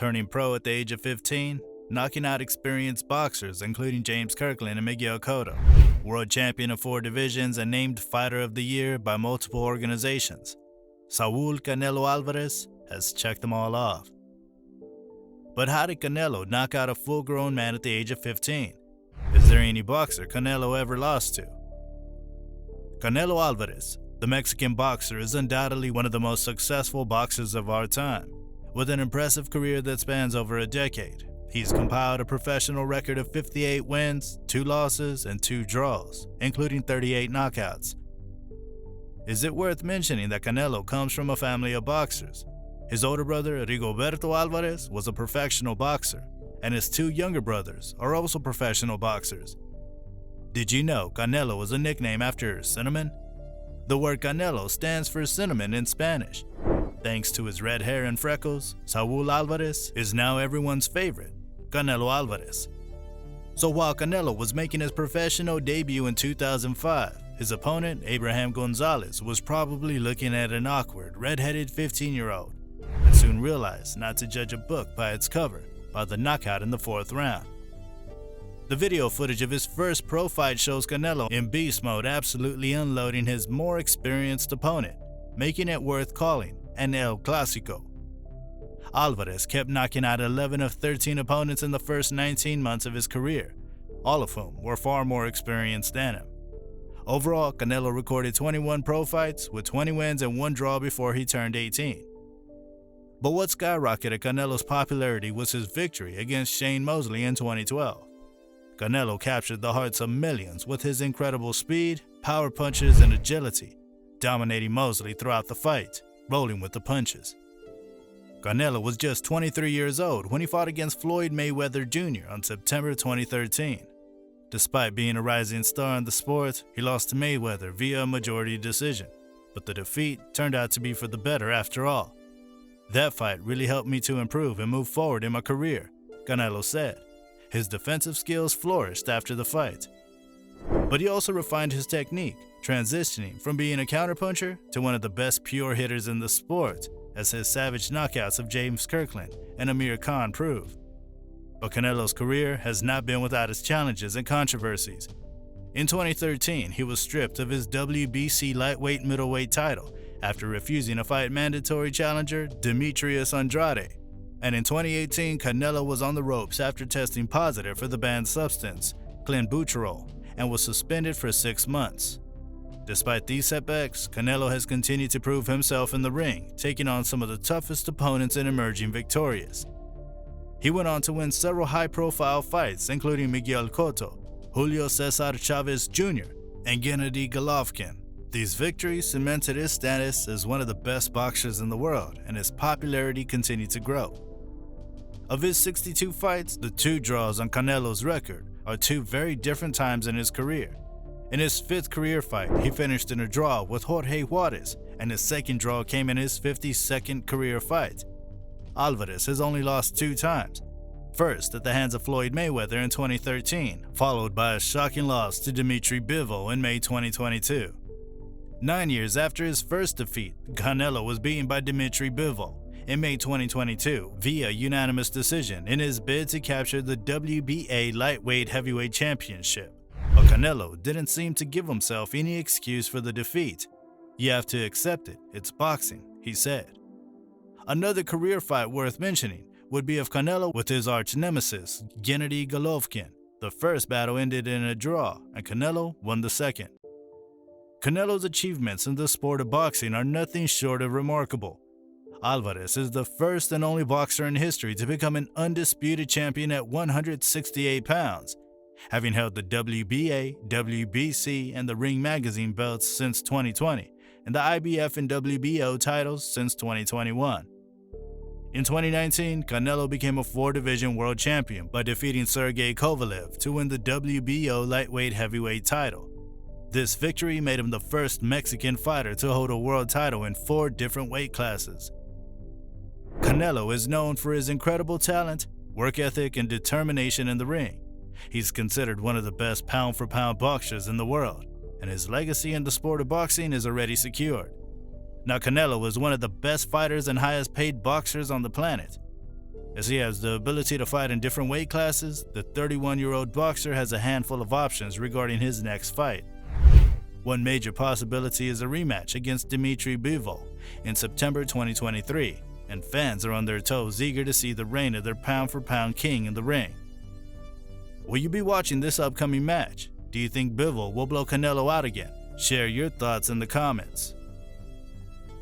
turning pro at the age of 15, knocking out experienced boxers including James Kirkland and Miguel Cotto, world champion of 4 divisions and named Fighter of the Year by multiple organizations. Saul Canelo Alvarez has checked them all off. But how did Canelo knock out a full-grown man at the age of 15? Is there any boxer Canelo ever lost to? Canelo Alvarez, the Mexican boxer, is undoubtedly one of the most successful boxers of our time. With an impressive career that spans over a decade, he's compiled a professional record of 58 wins, 2 losses, and 2 draws, including 38 knockouts. Is it worth mentioning that Canelo comes from a family of boxers? His older brother, Rigoberto Alvarez, was a professional boxer, and his 2 younger brothers are also professional boxers. Did you know Canelo was a nickname after cinnamon? The word Canelo stands for cinnamon in Spanish. Thanks to his red hair and freckles, Saul Alvarez is now everyone's favorite, Canelo Alvarez. So while Canelo was making his professional debut in 2005, his opponent, Abraham Gonzalez, was probably looking at an awkward, red-headed 15-year-old, and soon realized not to judge a book by its cover by the knockout in the 4th round. The video footage of his first pro fight shows Canelo in beast mode absolutely unloading his more experienced opponent, making it worth calling an El Clásico. Alvarez kept knocking out 11 of 13 opponents in the first 19 months of his career, all of whom were far more experienced than him. Overall, Canelo recorded 21 pro fights with 20 wins and 1 draw before he turned 18. But what skyrocketed Canelo's popularity was his victory against Shane Mosley in 2012. Canelo captured the hearts of millions with his incredible speed, power punches, and agility, dominating Mosley throughout the fight, rolling with the punches. Canelo was just 23 years old when he fought against Floyd Mayweather Jr. on September 2013. Despite being a rising star in the sport, he lost to Mayweather via a majority decision, but the defeat turned out to be for the better after all. That fight really helped me to improve and move forward in my career, Canelo said. His defensive skills flourished after the fight. But he also refined his technique, transitioning from being a counterpuncher to one of the best pure hitters in the sport, as his savage knockouts of James Kirkland and Amir Khan prove. But Canelo's career has not been without its challenges and controversies. In 2013, he was stripped of his WBC lightweight middleweight title after refusing to fight mandatory challenger Demetrius Andrade. And in 2018, Canelo was on the ropes after testing positive for the banned substance, clenbuterol, and was suspended for 6 months. Despite these setbacks, Canelo has continued to prove himself in the ring, taking on some of the toughest opponents and emerging victorious. He went on to win several high-profile fights, including Miguel Cotto, Julio Cesar Chavez Jr., and Gennady Golovkin. These victories cemented his status as one of the best boxers in the world, and his popularity continued to grow. Of his 62 fights, the 2 draws on Canelo's record are 2 very different times in his career. In his 5th career fight, he finished in a draw with Jorge Juarez, and his 2nd draw came in his 52nd career fight. Alvarez has only lost 2 times. First at the hands of Floyd Mayweather in 2013, followed by a shocking loss to Dimitri Bivol in May 2022. 9 years after his first defeat, Canelo was beaten by Dimitri Bivol in May 2022 via unanimous decision in his bid to capture the WBA lightweight heavyweight championship. But Canelo didn't seem to give himself any excuse for the defeat. "You have to accept it, it's boxing," he said. Another career fight worth mentioning would be of Canelo with his arch-nemesis, Gennady Golovkin. The first battle ended in a draw, and Canelo won the 2nd. Canelo's achievements in the sport of boxing are nothing short of remarkable. Alvarez is the first and only boxer in history to become an undisputed champion at 168 pounds, having held the WBA, WBC, and the Ring Magazine belts since 2020, and the IBF and WBO titles since 2021. In 2019, Canelo became a 4-division world champion by defeating Sergey Kovalev to win the WBO lightweight heavyweight title. This victory made him the first Mexican fighter to hold a world title in 4 different weight classes. Canelo is known for his incredible talent, work ethic, and determination in the ring. He's considered one of the best pound-for-pound boxers in the world, and his legacy in the sport of boxing is already secured. Now, Canelo is one of the best fighters and highest-paid boxers on the planet. As he has the ability to fight in different weight classes, the 31-year-old boxer has a handful of options regarding his next fight. One major possibility is a rematch against Dmitry Bivol in September 2023, and fans are on their toes eager to see the reign of their pound-for-pound king in the ring. Will you be watching this upcoming match? Do you think Bivol will blow Canelo out again? Share your thoughts in the comments.